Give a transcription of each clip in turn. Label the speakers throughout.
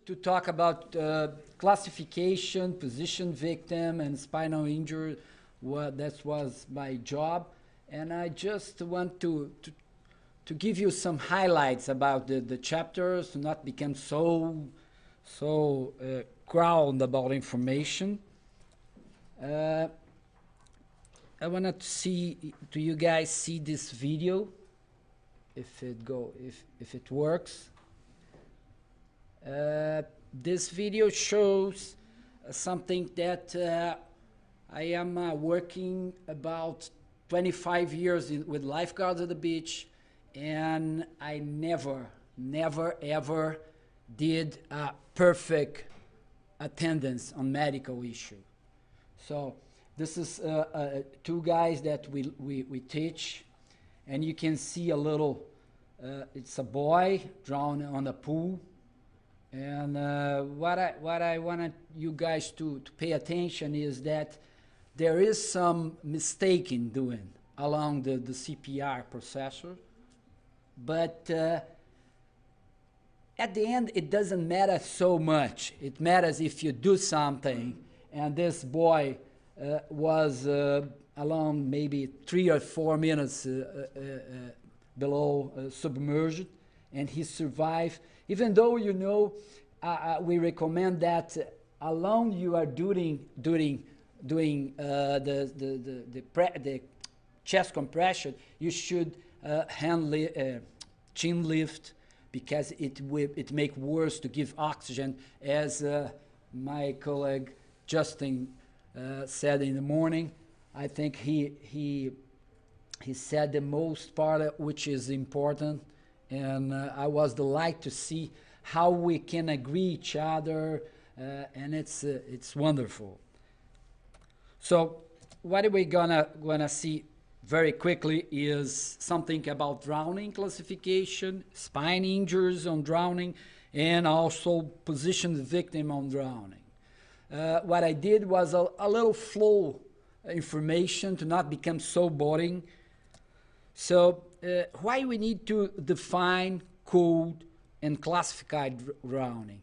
Speaker 1: to talk about classification, position victim, and spinal injury. That was my job. And I just want to give you some highlights about the chapters, to not become so crowded about information. I wanted to see, do you guys see this video? If it works. This video shows something that I am working about 25 years with lifeguards at the beach, and I never ever did a perfect attendance on medical issue. So this is two guys that we teach, and you can see a little, it's a boy drawn on a pool. And what I wanted you guys to pay attention is that there is some mistake in doing along the CPR processor, but at the end it doesn't matter so much. It matters if you do something, and this boy was along maybe 3 or 4 minutes below submerged, and he survived. Even though, you know, we recommend that along you are doing the chest compression, you should chin lift, because it makes worse to give oxygen, as my colleague Justin said in the morning. I think he said the most part which is important, and I was delighted to see how we can agree each other, and it's wonderful. So what we're gonna see very quickly is something about drowning classification, spine injuries on drowning, and also position the victim on drowning. What I did was a little flow information to not become so boring. So why we need to define, code, and classify drowning?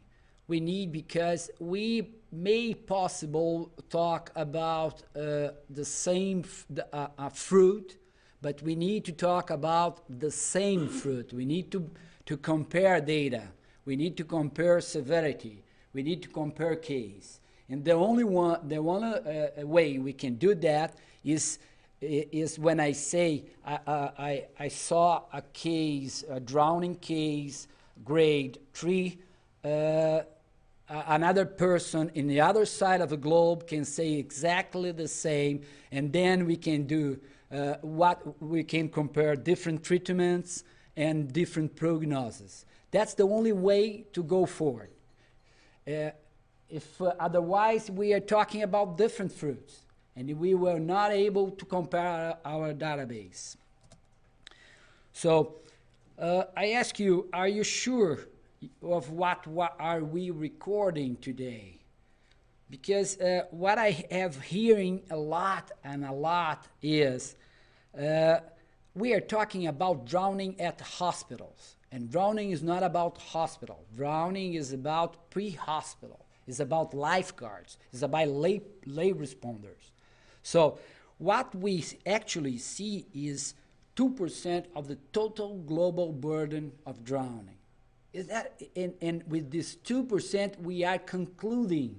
Speaker 1: We need because we may possible talk about the same fruit, but we need to talk about the same fruit. We need to compare data. We need to compare severity. We need to compare case. And the only way we can do that is when I say I saw a case, a drowning case, grade 3, another person in the other side of the globe can say exactly the same, and then we can do we can compare different treatments and different prognoses. That's the only way to go forward. If otherwise we are talking about different fruits, and we were not able to compare our database. So I ask you, are you sure of what are we recording today? Because what I have hearing a lot is we are talking about drowning at hospitals, and drowning is not about hospital. Drowning is about pre-hospital. It's about lifeguards. It's about lay responders. So what we actually see is 2% of the total global burden of drowning. Is that, and with this 2%, we are concluding,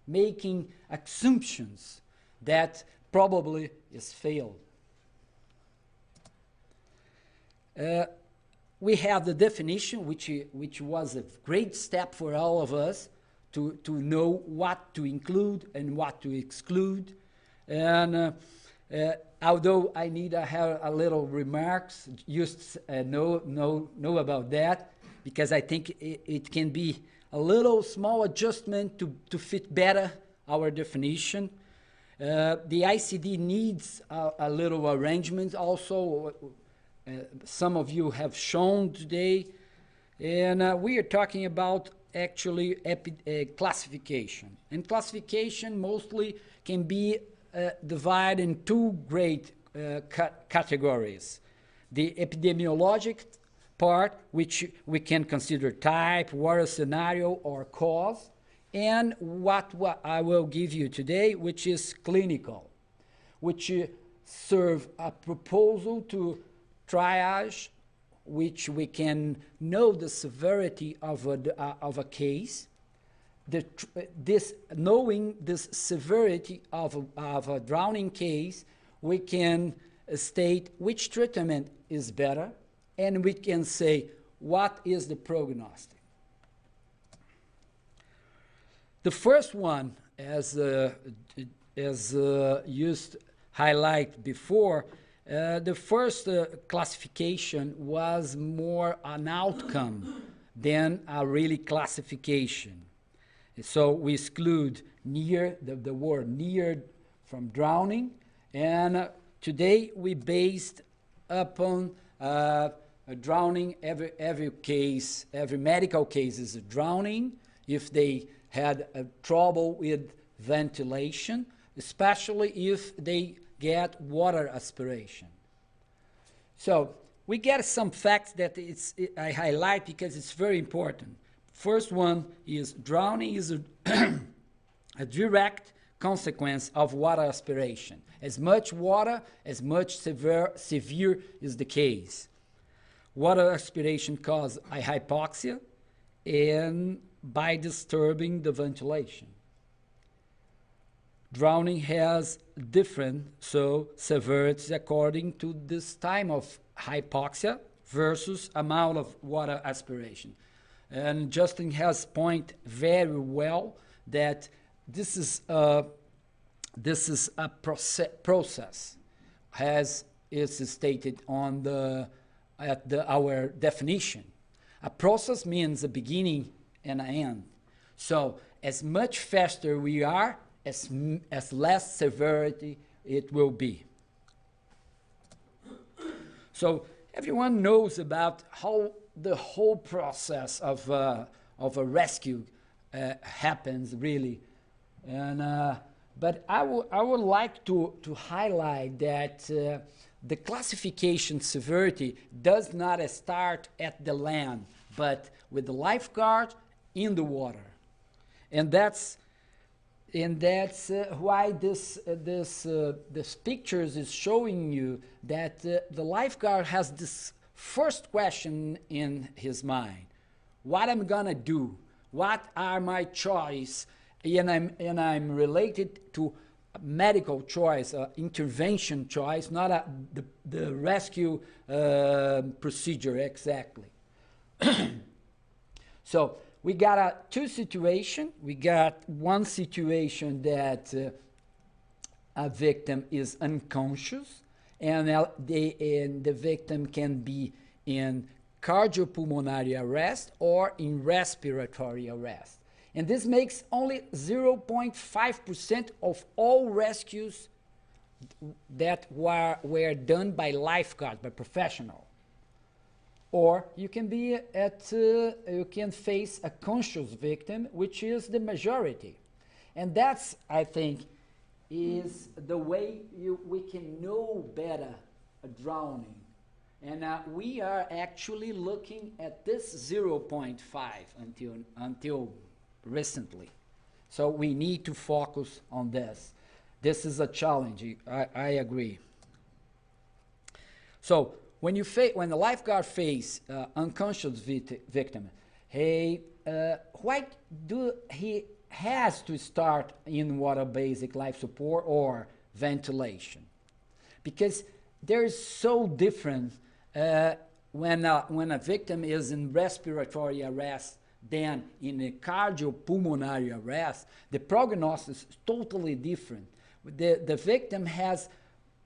Speaker 1: making assumptions that probably is failed. We have the definition, which was a great step for all of us to know what to include and what to exclude. And although I need to have a little remarks, just know about that, because I think it can be a little small adjustment to fit better our definition. The ICD needs a little arrangement also. Some of you have shown today, and we are talking about actually classification. And classification mostly can be divided in two great categories: the epidemiologic part, which we can consider type, water scenario, or cause, and what I will give you today, which is clinical, which serve a proposal to triage, which we can know the severity of a case. Knowing this severity of a drowning case, we can state which treatment is better, and we can say what is the prognostic. The first one, as used highlight before, the first classification was more an outcome than a really classification. So we exclude near, the word near from drowning, and today we based upon drowning. Every case, every medical case is a drowning if they had trouble with ventilation, especially if they get water aspiration. So we get some facts that I highlight because it's very important. First one is drowning is a direct consequence of water aspiration. As much water, as much severe is the case. Water aspiration causes a hypoxia and by disturbing the ventilation. Drowning has different severities according to this time of hypoxia versus amount of water aspiration. And Justin has pointed very well that this is a process, as is stated on our definition. A process means a beginning and an end. So as much faster we are, as less severity it will be. So everyone knows about how the whole process of a rescue happens, really. And but I would like to highlight that the classification severity does not start at the land, but with the lifeguard in the water, and that's why this pictures is showing you that the lifeguard has this first question in his mind: what I'm gonna do? What are my choice? And I'm related to medical choice, intervention choice, not the rescue procedure exactly. So we got two situations. We got one situation that a victim is unconscious, and the victim can be in cardiopulmonary arrest or in respiratory arrest. And this makes only 0.5% of all rescues that were done by lifeguards, by professionals. Or you can be you can face a conscious victim, which is the majority. And that's, I think, is the way we can know better a drowning. And we are actually looking at this 0.5 until recently. So we need to focus on this. This is a challenge, I agree. So when the lifeguard face unconscious victim, why do he has to start in water basic life support or ventilation? Because they're so different when a victim is in respiratory arrest than in a cardiopulmonary arrest. The prognosis is totally different. The victim has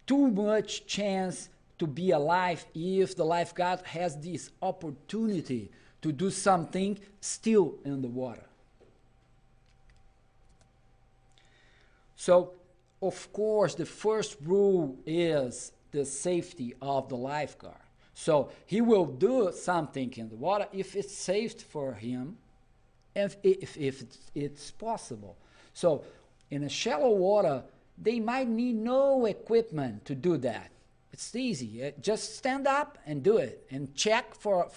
Speaker 1: too much chance to be alive if the lifeguard has this opportunity to do something still in the water. So, of course, the first rule is the safety of the lifeguard. So he will do something in the water if it's safe for him, if it's possible. So in a shallow water, they might need no equipment to do that. It's easy. Just stand up and do it, and check for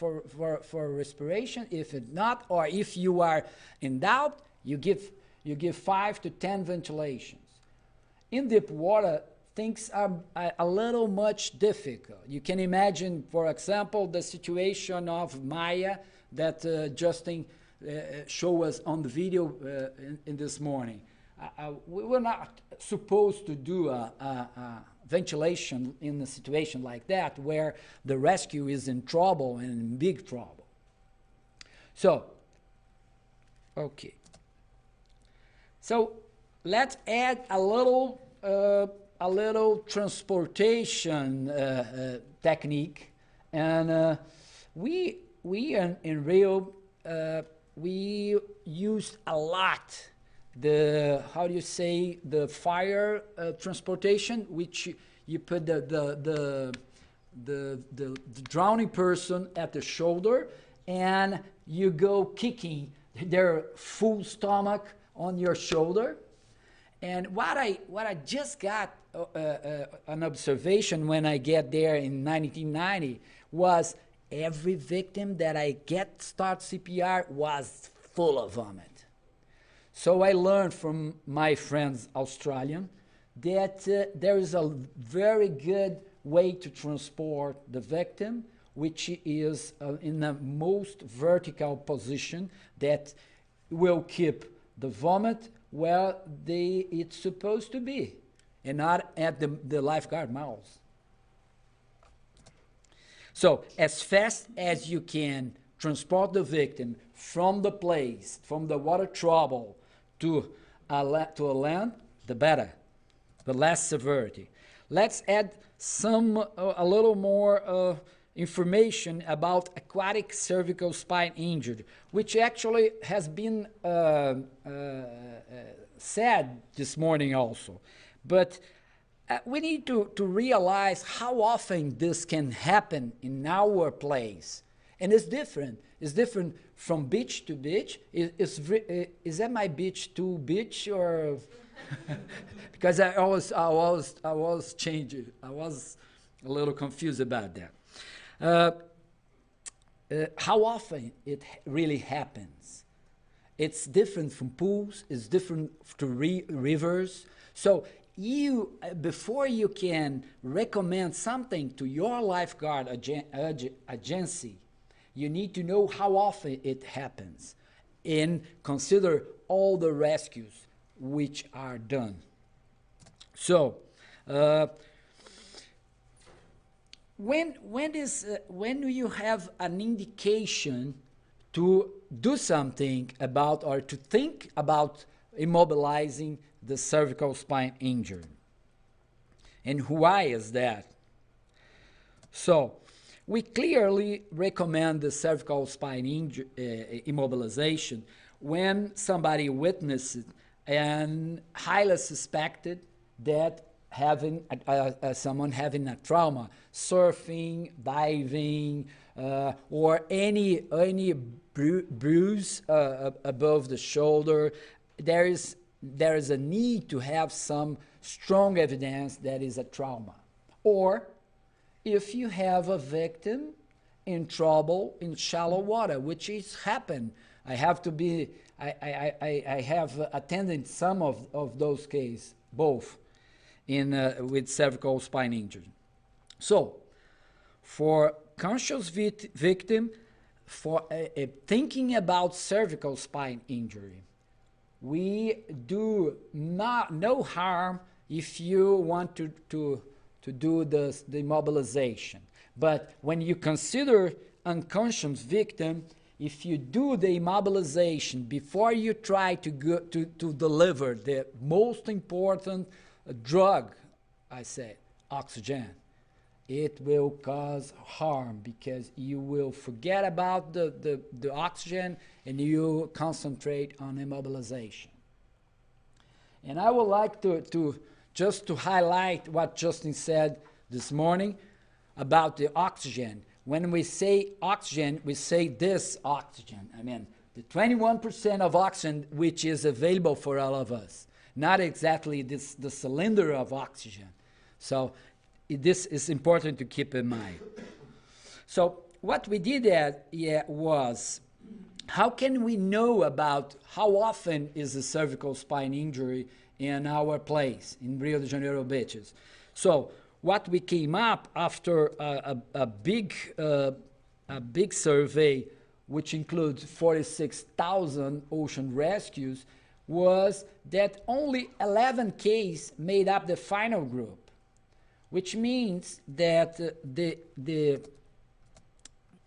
Speaker 1: respiration. If it's not, or if you are in doubt, you give 5 to 10 ventilations. In deep water, things are a little much difficult. You can imagine, for example, the situation of Maya that Justin showed us on the video in this morning. We were not supposed to do a ventilation in a situation like that where the rescue is in trouble and in big trouble. So, okay. So let's add a little transportation technique, and we in Rio we used a lot the fire transportation, which you put the drowning person at the shoulder, and you go kicking their full stomach on your shoulder. And what I just got an observation when I get there in 1990 was every victim that I start CPR was full of vomit. So I learned from my friends Australian that there is a very good way to transport the victim, which is in the most vertical position that will keep the vomit where it's supposed to be, and not at the lifeguard mouths. So as fast as you can transport the victim from the place, from the water trouble to a land, the better, the less severity. Let's add a little more information about aquatic cervical spine injury, which actually has been said this morning also. But we need to realize how often this can happen in our place. And it's different. It's different from beach to beach. Is that my beach to beach, or because I was changing. I was a little confused about that. How often it really happens? It's different from pools. It's different to rivers. So before you can recommend something to your lifeguard agency, you need to know how often it happens and consider all the rescues which are done. So when you have an indication to do something about or to think about immobilizing the cervical spine injury, and why is that? So we clearly recommend the cervical spine immobilization when somebody witnesses and highly suspected that someone having a trauma, surfing, diving, or any bruise above the shoulder. There is a need to have some strong evidence that is a trauma. Or if you have a victim in trouble in shallow water, which is happened. I have attended some of those cases, both with cervical spine injury. So, for conscious victim, for thinking about cervical spine injury, we do no harm if you want to do the immobilization. But when you consider unconscious victim, if you do the immobilization before you try to deliver the most important drug, I say, oxygen, it will cause harm because you will forget about the oxygen and you concentrate on immobilization. And I would like to just to highlight what Justin said this morning about the oxygen. When we say oxygen, we say this oxygen. I mean, the 21% of oxygen which is available for all of us, not exactly the cylinder of oxygen. So this is important to keep in mind. So what we did was, how can we know about how often is a cervical spine injury in our place in Rio de Janeiro beaches? So what we came up after a big survey, which includes 46,000 ocean rescues, was that only 11 cases made up the final group, which means that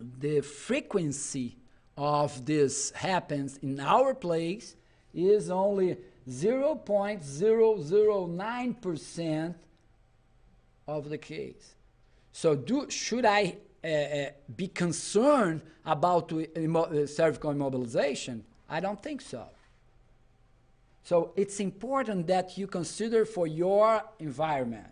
Speaker 1: the frequency of this happens in our place is only 0.009% of the case. So should I be concerned about cervical immobilization? I don't think so. So it's important that you consider for your environment.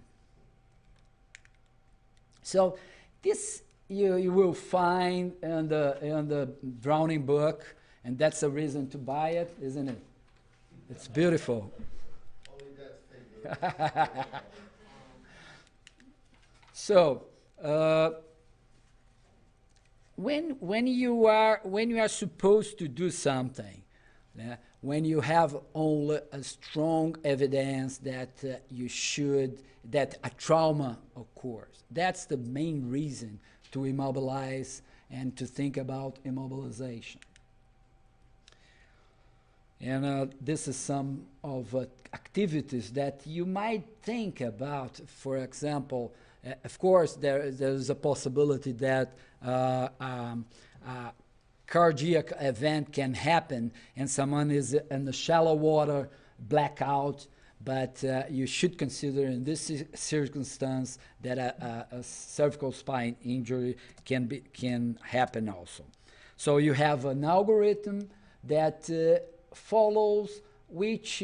Speaker 1: So this you will find in the Browning book, and that's a reason to buy it, isn't it? It's beautiful. So when you are supposed to do something, when you have only a strong evidence that that a trauma occurs, that's the main reason to immobilize and to think about immobilization. And this is some of activities that you might think about. For example, of course, there's a possibility that cardiac event can happen and someone is in the shallow water blackout, but you should consider in this circumstance that a cervical spine injury can happen also. So you have an algorithm that follows which,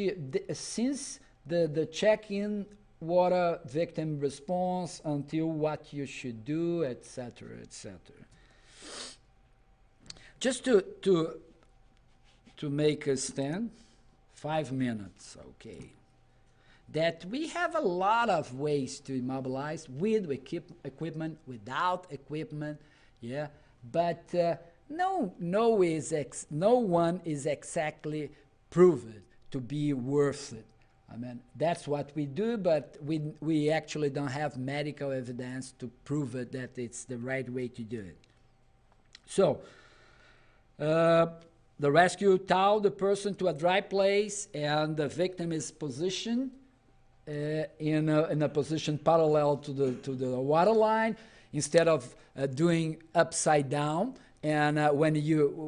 Speaker 1: since the check-in water victim response until what you should do, etc., etc. Just to make a stand, 5 minutes, okay. That we have a lot of ways to immobilize with equipment, without equipment, yeah. But no one is exactly proven to be worth it. I mean, that's what we do, but we actually don't have medical evidence to prove it that it's the right way to do it. So the rescue towed the person to a dry place, and the victim is positioned in a position parallel to the water line instead of doing upside down. And when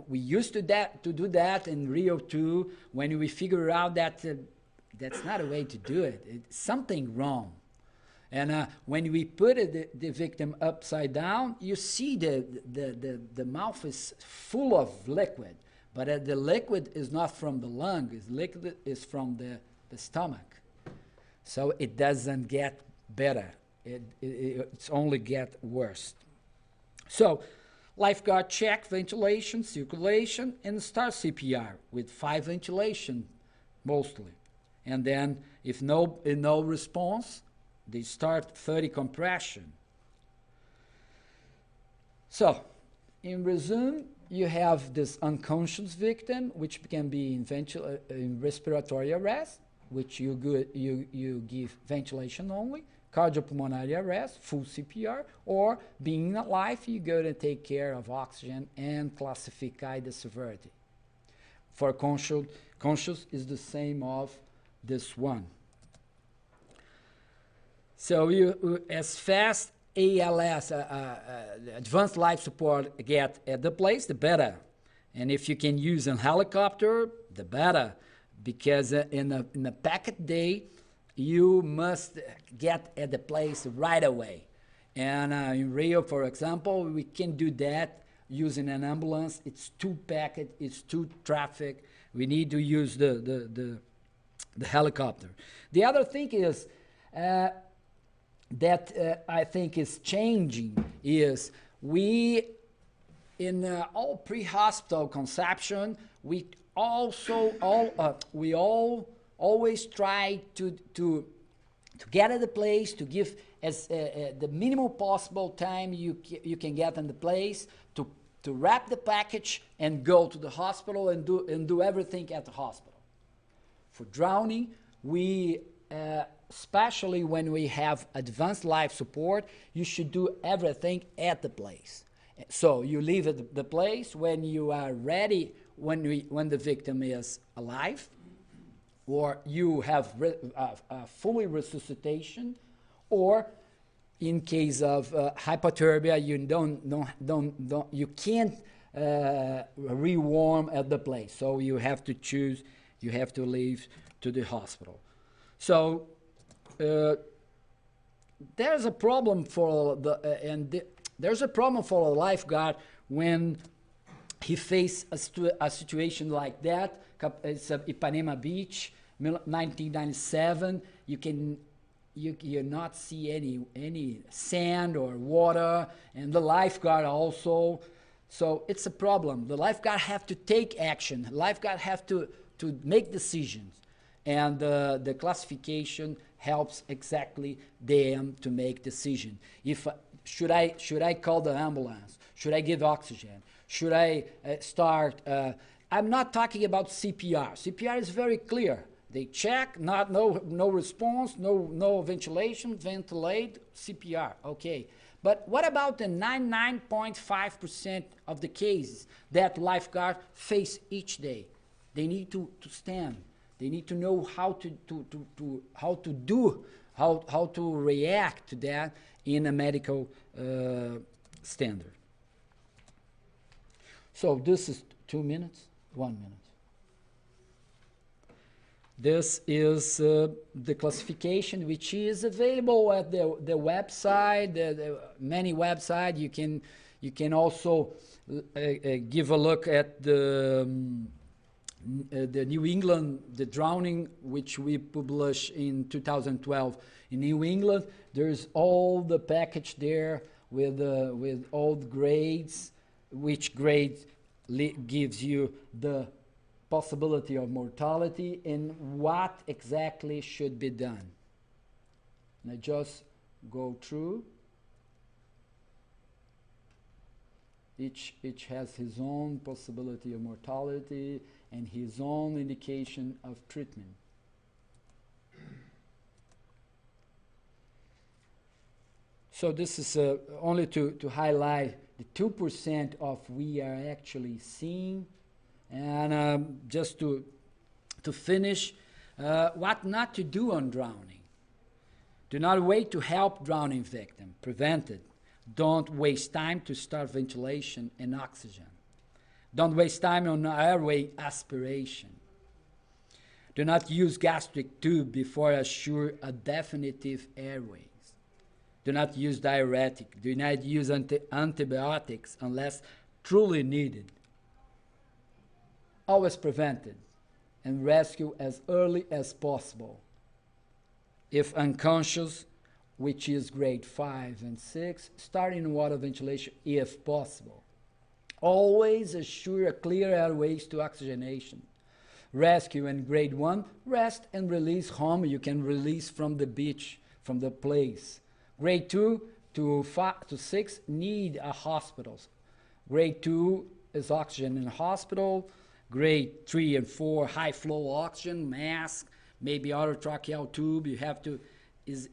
Speaker 1: we used to do that in Rio 2, when we figure out that that's not a way to do it, it's something wrong. And when we put the victim upside down, you see the mouth is full of liquid, but the liquid is not from the lung, liquid is from the stomach. So it doesn't get better, it's only get worse. So lifeguard check, ventilation, circulation, and start CPR with 5 ventilation mostly. And then if no response, they start 30 compression. So in resume, you have this unconscious victim, which can be in respiratory arrest, which you give ventilation only, cardiopulmonary arrest, full CPR, or being alive, you go to take care of oxygen and classify the severity. For conscious is the same of this one. So as fast ALS, advanced life support, get at the place, the better. And if you can use a helicopter, the better, because in a packet day, you must get at the place right away. And in Rio, for example, we can do that using an ambulance. It's too packed, it's too traffic. We need to use the helicopter. The other thing is that I think is changing is we, in all pre-hospital conception, we also always try to to get at the place, to give as the minimal possible time you can get in the place, to wrap the package and go to the hospital and do everything at the hospital. For drowning, we especially when we have advanced life support, you should do everything at the place. So you leave at the place when you are ready, when the victim is alive, or you have fully resuscitation, or in case of hypothermia, you can't rewarm at the place. So you have to choose, you have to leave to the hospital. So there's a problem for there's a problem for a lifeguard when he faces a situation like that. It's Ipanema Beach, 1997. You not see any sand or water, and the lifeguard also. So it's a problem. The lifeguard have to take action. The lifeguard have to make decisions, and the classification helps exactly them to make decision. If should I call the ambulance? Should I give oxygen? Should I start? I'm not talking about CPR. CPR is very clear. They check, no response, no ventilation, ventilate, CPR, okay. But what about the 99.5% of the cases that lifeguards face each day? They need to stand. They need to know how to react to that in a medical standard. So this is 2 minutes, 1 minute. This is the classification, which is available at the website, the many websites. You can also give a look at the New England, the drowning, which we published in 2012 in New England. There's all the package there with all the grades, which grade gives you the possibility of mortality and what exactly should be done. And I just go through. Each has his own possibility of mortality and his own indication of treatment. So this is only to highlight the 2% of we are actually seeing. And just to finish, what not to do on drowning. Do not wait to help drowning victim. Prevent it. Don't waste time to start ventilation and oxygen. Don't waste time on airway aspiration. Do not use gastric tube before assure a definitive airways. Do not use diuretic. Do not use antibiotics unless truly needed. Always prevented and rescue as early as possible. If unconscious, which is grade 5 and 6, start in water ventilation if possible. Always assure a clear airways to oxygenation. Rescue in grade 1, rest and release home. You can release from the beach, from the place. Grade 2 to 6 need a hospital. Grade 2 is oxygen in a hospital. Grade 3 and 4, high flow oxygen, mask, maybe orotracheal tube. You have to, is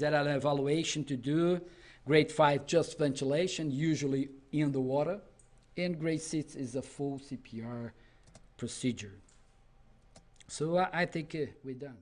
Speaker 1: that an evaluation to do? Grade 5, just ventilation, usually in the water. And grade 6 is a full CPR procedure. So I think we're done.